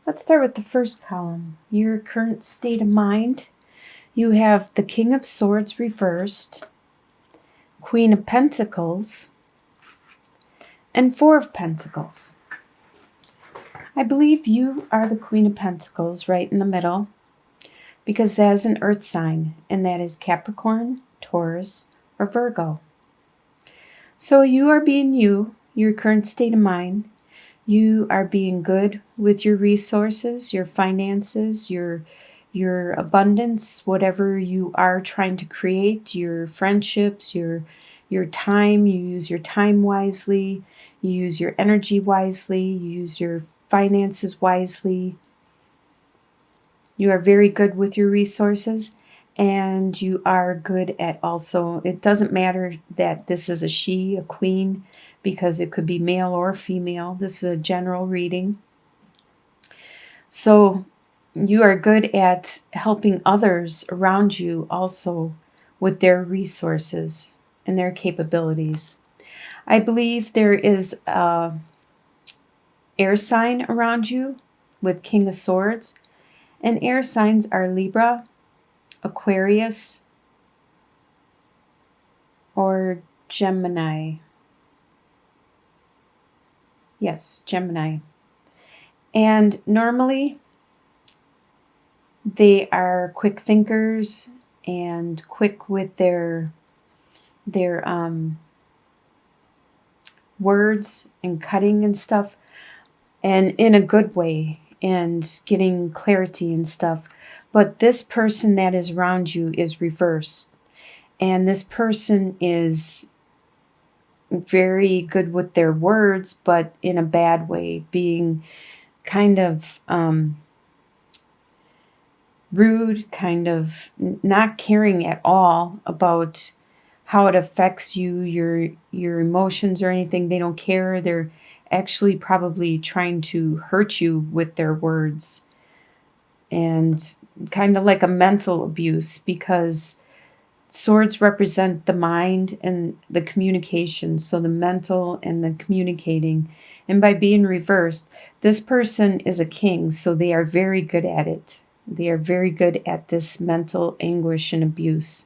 Let's start with the first column, your current state of mind. You have the King of Swords reversed, Queen of Pentacles, and Four of Pentacles. I believe you are the Queen of Pentacles right in the middle, because that is an earth sign, and that is Capricorn, Taurus, or Virgo. So you are being you, your current state of mind. You are being good with your resources, your finances, your abundance, whatever you are trying to create, your friendships, your time. You use your time wisely, you use your energy wisely, you use your finances wisely. You are very good with your resources, and you are good at also, it doesn't matter that this is a she, a queen, because it could be male or female. This is a general reading. So you are good at helping others around you also with their resources and their capabilities. I believe there is a air sign around you with King of Swords. And air signs are Libra, Aquarius, or Gemini. Yes, Gemini. And normally they are quick thinkers and quick with their words and cutting and stuff, and in a good way, and getting clarity and stuff. But this person that is around you is reversed. And this person is very good with their words, but in a bad way, being kind of rude, kind of not caring at all about how it affects you, your emotions or anything. They don't care. They're actually probably trying to hurt you with their words, and kind of like a mental abuse, because swords represent the mind and the communication, so the mental and the communicating. And by being reversed, this person is a king, so they are very good at it. They are very good at this mental anguish and abuse.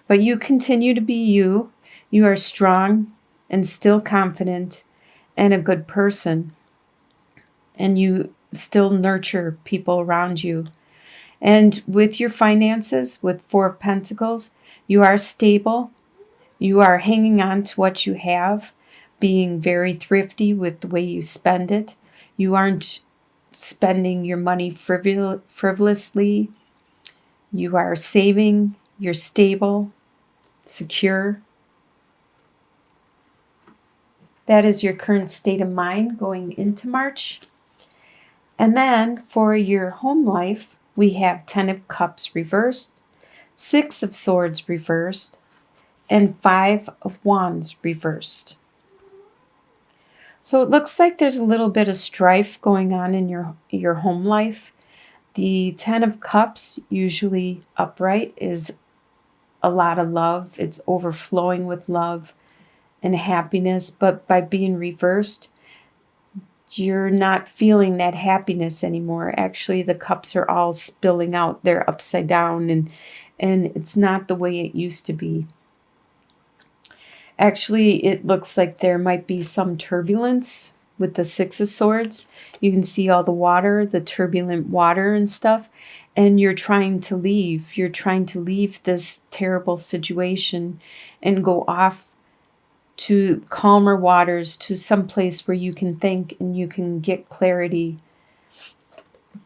But you continue to be you. You are strong and still confident and a good person. And you still nurture people around you. And with your finances, with Four of Pentacles, you are stable. You are hanging on to what you have, being very thrifty with the way you spend it. You aren't spending your money frivolously. You are saving. You're stable, secure. That is your current state of mind going into March. And then for your home life, we have 10 of Cups reversed, 6 of Swords reversed, and 5 of Wands reversed. So it looks like there's a little bit of strife going on in your home life. The 10 of Cups, usually upright, is a lot of love. It's overflowing with love and happiness. But by being reversed, you're not feeling that happiness anymore. Actually, the cups are all spilling out. They're upside down, and it's not the way it used to be. Actually, it looks like there might be some turbulence with the 6 of Swords. You can see all the water, the turbulent water and stuff, and you're trying to leave. You're trying to leave this terrible situation and go off to calmer waters, to some place where you can think and you can get clarity.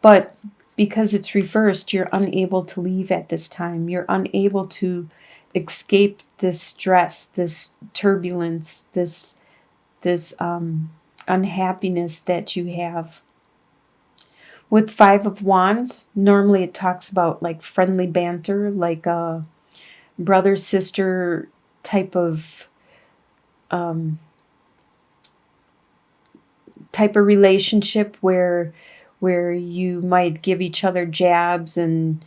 But because it's reversed, you're unable to leave at this time. You're unable to escape this stress, this turbulence, this unhappiness that you have. With 5 of Wands, normally it talks about like friendly banter, like a brother sister type of relationship where you might give each other jabs and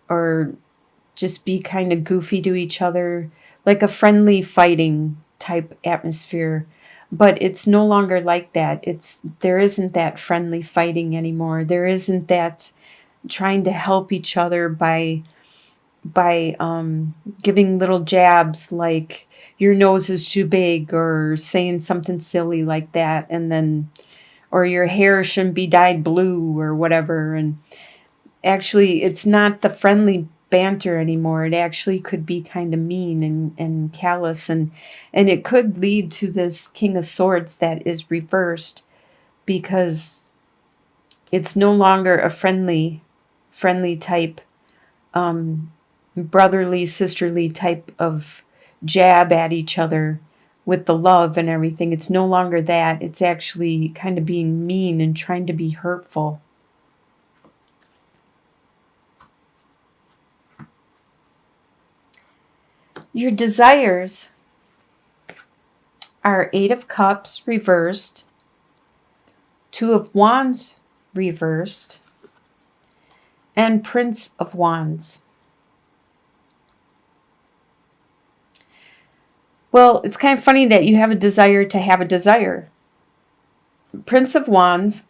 or just be kind of goofy to each other, like a friendly fighting type atmosphere. But it's no longer like that. There isn't that friendly fighting anymore. There isn't that trying to help each other by giving little jabs like your nose is too big, or saying something silly like that, and then or your hair shouldn't be dyed blue or whatever. And actually, it's not the friendly banter anymore. It actually could be kind of mean and callous, and it could lead to this King of Swords that is reversed, because it's no longer a friendly type, um, brotherly, sisterly type of jab at each other with the love and everything. It's no longer that. It's actually kind of being mean and trying to be hurtful. Your desires are Eight of Cups reversed, Two of Wands reversed, and Prince of Wands. Well, it's kind of funny that you have a desire to have a desire. Prince of Wands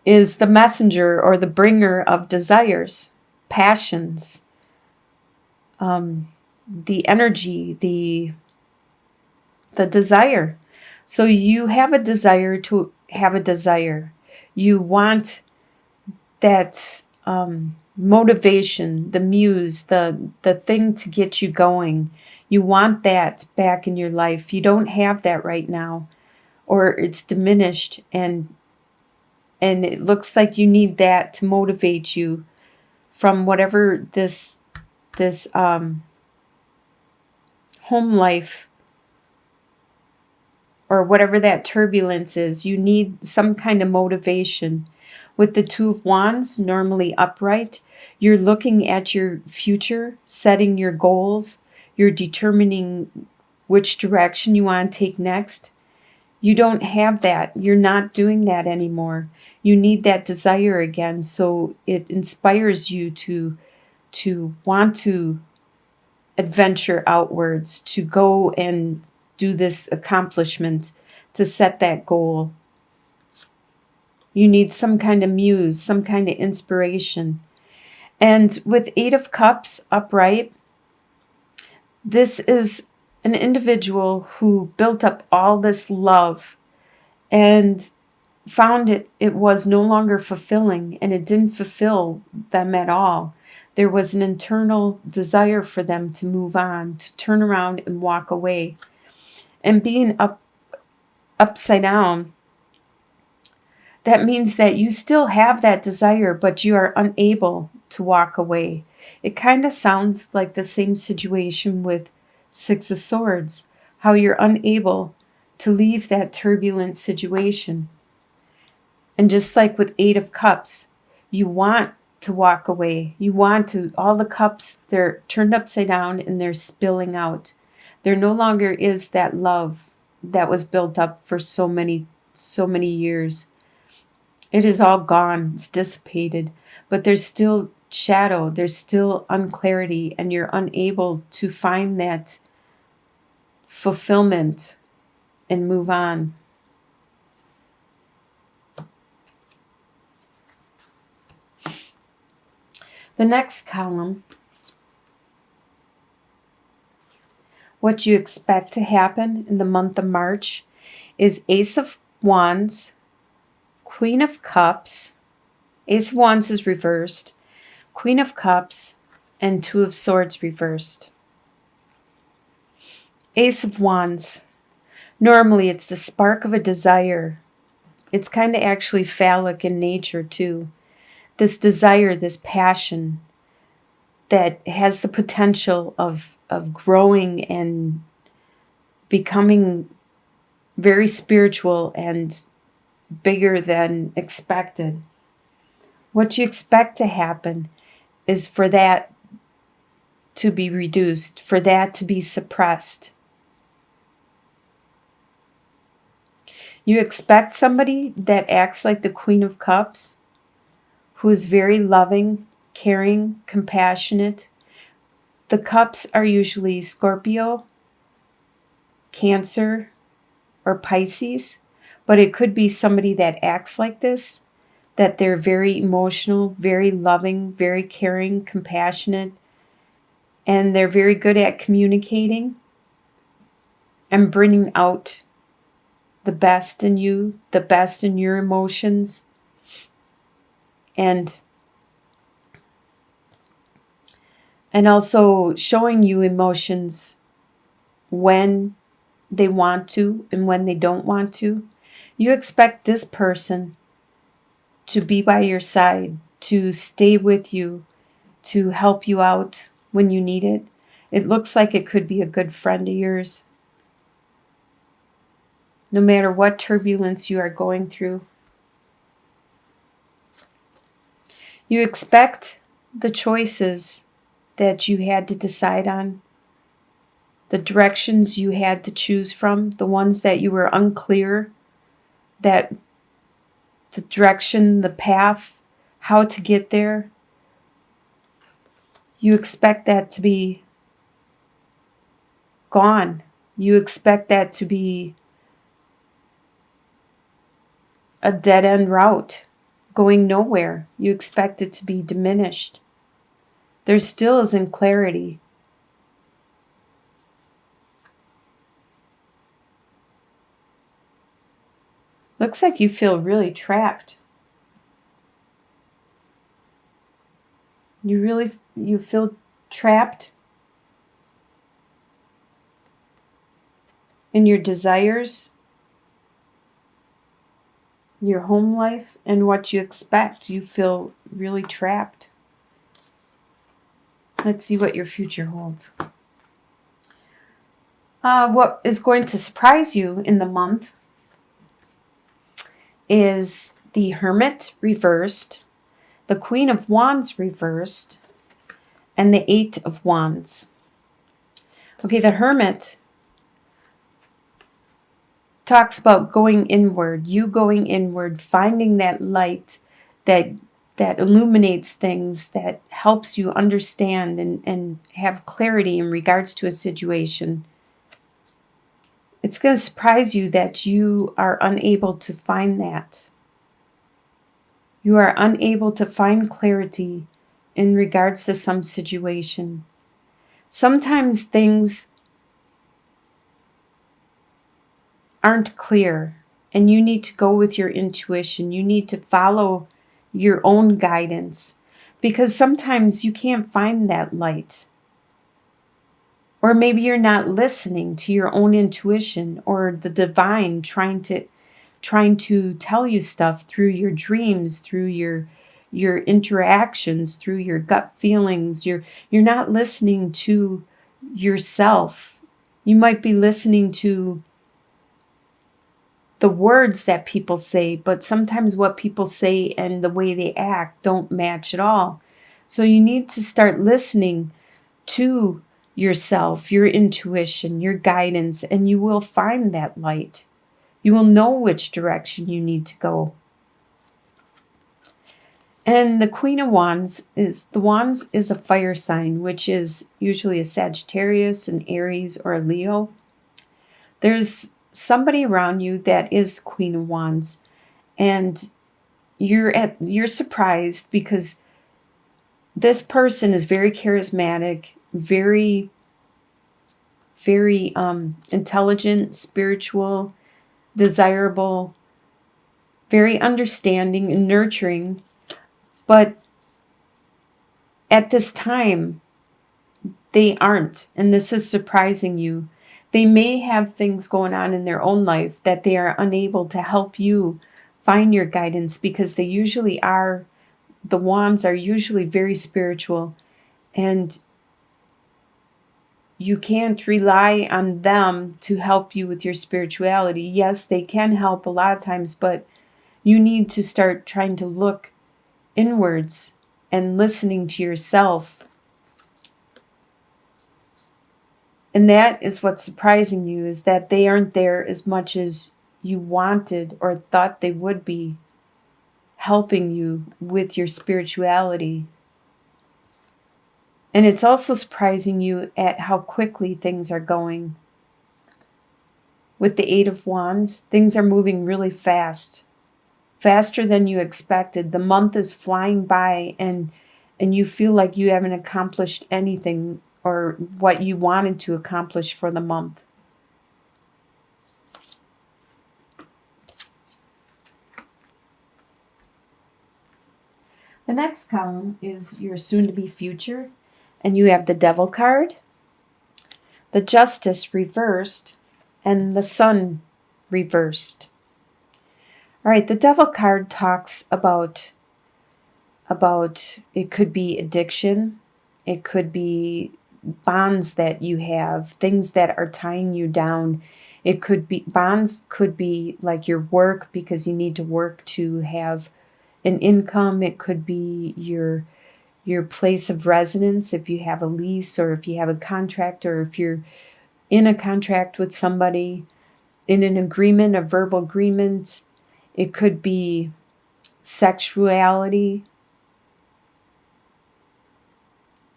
is the messenger or the bringer of desires, passions, the energy, the desire. So you have a desire to have a desire. You want that motivation, the muse, the thing to get you going. You want that back in your life. You don't have that right now, or it's diminished, and it looks like you need that to motivate you from whatever this home life, or whatever that turbulence is. You need some kind of motivation. With the Two of Wands, normally upright, you're looking at your future, setting your goals, you're determining which direction you want to take next. You don't have that. You're not doing that anymore. You need that desire again, so it inspires you to want to adventure outwards, to go and do this accomplishment, to set that goal. You need some kind of muse, some kind of inspiration. And with Eight of Cups upright, this is an individual who built up all this love and found it was no longer fulfilling, and it didn't fulfill them at all. There was an internal desire for them to move on, to turn around and walk away. And being upside down, that means that you still have that desire, but you are unable to walk away. It kind of sounds like the same situation with Six of Swords, how you're unable to leave that turbulent situation. And just like with Eight of Cups, you want to walk away. You want to, all the cups, they're turned upside down and they're spilling out. There no longer is that love that was built up for so many years. It is all gone. It's dissipated. But there's still shadow. There's still unclarity, and you're unable to find that fulfillment and move on. The next column, what you expect to happen in the month of March, is Ace of Wands, Queen of Cups, Ace of Wands is reversed, Queen of Cups, and Two of Swords reversed. Ace of Wands, normally it's the spark of a desire. It's kind of actually phallic in nature too. This desire, this passion that has the potential of growing and becoming very spiritual and bigger than expected. What you expect to happen is for that to be reduced, for that to be suppressed. You expect somebody that acts like the Queen of Cups, who is very loving, caring, compassionate. The cups are usually Scorpio, Cancer, or Pisces, but it could be somebody that acts like this, that they're very emotional, very loving, very caring, compassionate, and they're very good at communicating and bringing out the best in you, the best in your emotions, and also showing you emotions when they want to and when they don't want to. You expect this person to be by your side, to stay with you, to help you out when you need it. It looks like it could be a good friend of yours. No matter what turbulence you are going through, you expect the choices that you had to decide on, the directions you had to choose from, the ones that you were unclear, that the direction, the path, how to get there. You expect that to be gone. You expect that to be a dead-end route, going nowhere. You expect it to be diminished. There still isn't clarity. Looks like you feel really trapped. You feel trapped in your desires, your home life, and what you expect. You feel really trapped. Let's see what your future holds. What is going to surprise you in the month is the Hermit reversed, the Queen of Wands reversed, and the Eight of Wands. Okay, the Hermit talks about going inward, you going inward, finding that light that illuminates things, that helps you understand and have clarity in regards to a situation. It's going to surprise you that you are unable to find that. You are unable to find clarity in regards to some situation. Sometimes things aren't clear and you need to go with your intuition. You need to follow your own guidance because sometimes you can't find that light. Or maybe you're not listening to your own intuition or the divine trying to tell you stuff through your dreams, through your interactions, through your gut feelings. You're not listening to yourself. You might be listening to the words that people say, but sometimes what people say and the way they act don't match at all. So you need to start listening to yourself, your intuition, your guidance, and you will find that light. You will know which direction you need to go. And the Queen of Wands is a fire sign, which is usually a Sagittarius, an Aries, or a Leo. There's somebody around you that is the Queen of Wands, and you're surprised because this person is very charismatic, very intelligent, spiritual, desirable, very understanding and nurturing. But at this time, they aren't, and this is surprising you. They may have things going on in their own life that they are unable to help you find your guidance because the wands are usually very spiritual, and you can't rely on them to help you with your spirituality. Yes, they can help a lot of times, but you need to start trying to look inwards and listening to yourself. And that is what's surprising you, is that they aren't there as much as you wanted or thought they would be, helping you with your spirituality. And it's also surprising you at how quickly things are going. with the Eight of Wands, things are moving really fast, faster than you expected. The month is flying by, and you feel like you haven't accomplished anything or what you wanted to accomplish for the month. The next column is your soon-to-be future, and you have the Devil card, the Justice reversed, and the Sun reversed. All right, the Devil card talks about it could be addiction, it could be bonds that you have, things that are tying you down. It could be bonds, could be like your work, because you need to work to have an income. It could be your place of residence, if you have a lease, or if you have a contract, or if you're in a contract with somebody, in an agreement, a verbal agreement. It could be sexuality.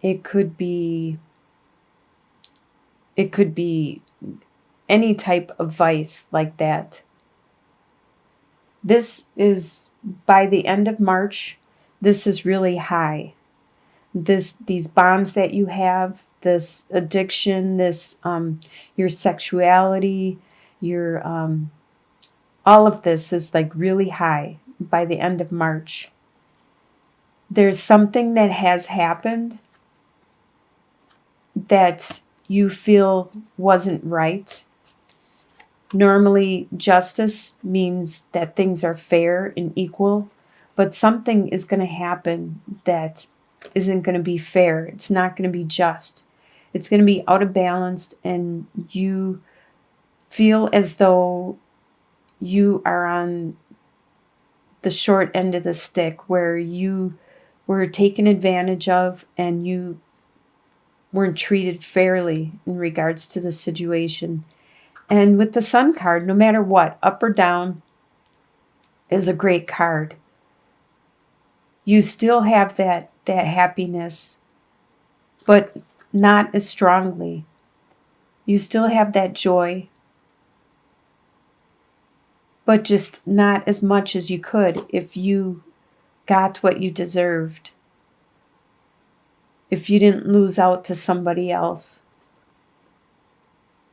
It could be any type of vice like that. This is, by the end of March, this is really high. These bonds that you have, this addiction, this your sexuality, your all of this is like really high by the end of March. There's something that has happened that you feel wasn't right. Normally, justice means that things are fair and equal, but something is going to happen that isn't going to be fair. It's not going to be just. It's going to be out of balance, and you feel as though you are on the short end of the stick, where you were taken advantage of and you weren't treated fairly in regards to the situation. And with the Sun card, no matter what, up or down, is a great card. You still have that happiness, but not as strongly. You still have that joy, but just not as much as you could if you got what you deserved, if you didn't lose out to somebody else.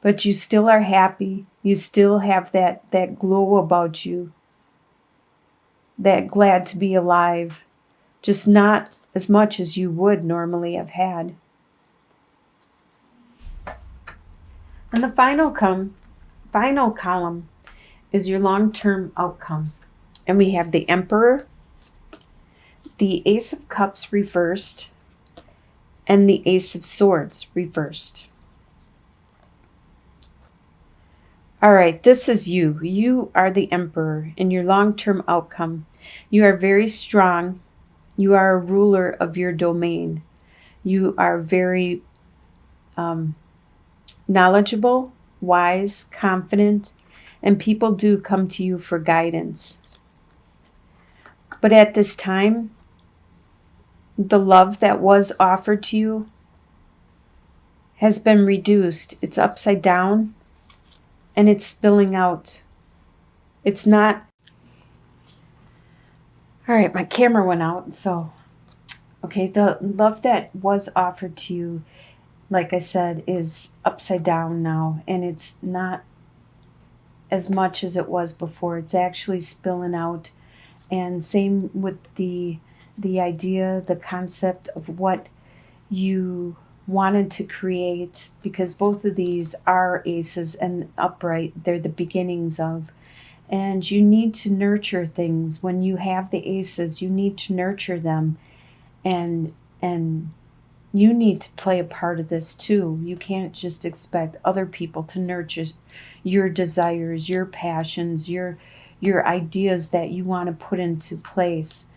But you still are happy. You still have that glow about you, that glad to be alive, just not as much as you would normally have had. And the final column is your long-term outcome. And we have the Emperor, the Ace of Cups reversed, and the Ace of Swords reversed. All right, this is you. You are the Emperor in your long-term outcome. You are very strong. You are a ruler of your domain. You are very knowledgeable, wise, confident, and people do come to you for guidance. But at this time, the love that was offered to you has been reduced. It's upside down, and it's spilling out. It's not... All right, my camera went out, so... Okay, the love that was offered to you, like I said, is upside down now, and it's not as much as it was before. It's actually spilling out. And same with the idea, the concept of what you wanted to create, because both of these are aces and upright. They're the beginnings of. And you need to nurture things. When you have the aces, you need to nurture them. And you need to play a part of this too. You can't just expect other people to nurture your desires, your passions, your ideas that you want to put into place.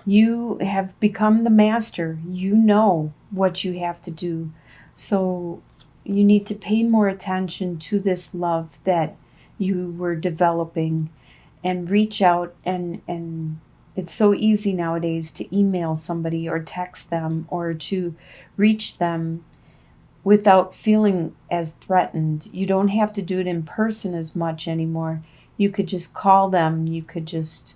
You have become the master. You know what you have to do. So you need to pay more attention to this love that you were developing, and reach out, and it's so easy nowadays to email somebody or text them or to reach them without feeling as threatened. You don't have to do it in person as much anymore. You could just call them. You could just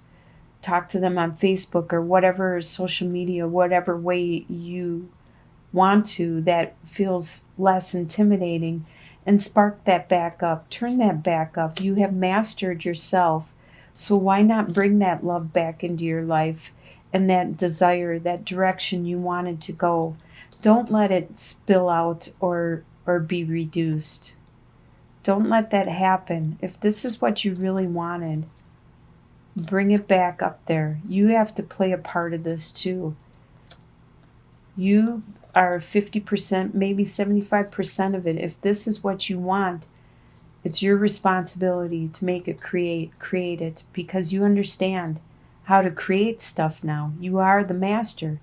talk to them on Facebook or whatever social media, whatever way you want to that feels less intimidating, and spark that back up. Turn that back up. You have mastered yourself. So why not bring that love back into your life and that desire, that direction you wanted to go? Don't let it spill out or be reduced. Don't let that happen. If this is what you really wanted, bring it back up there. You have to play a part of this too. You are 50%, maybe 75% of it. If this is what you want, it's your responsibility to make it create it, because you understand how to create stuff now. You are the master.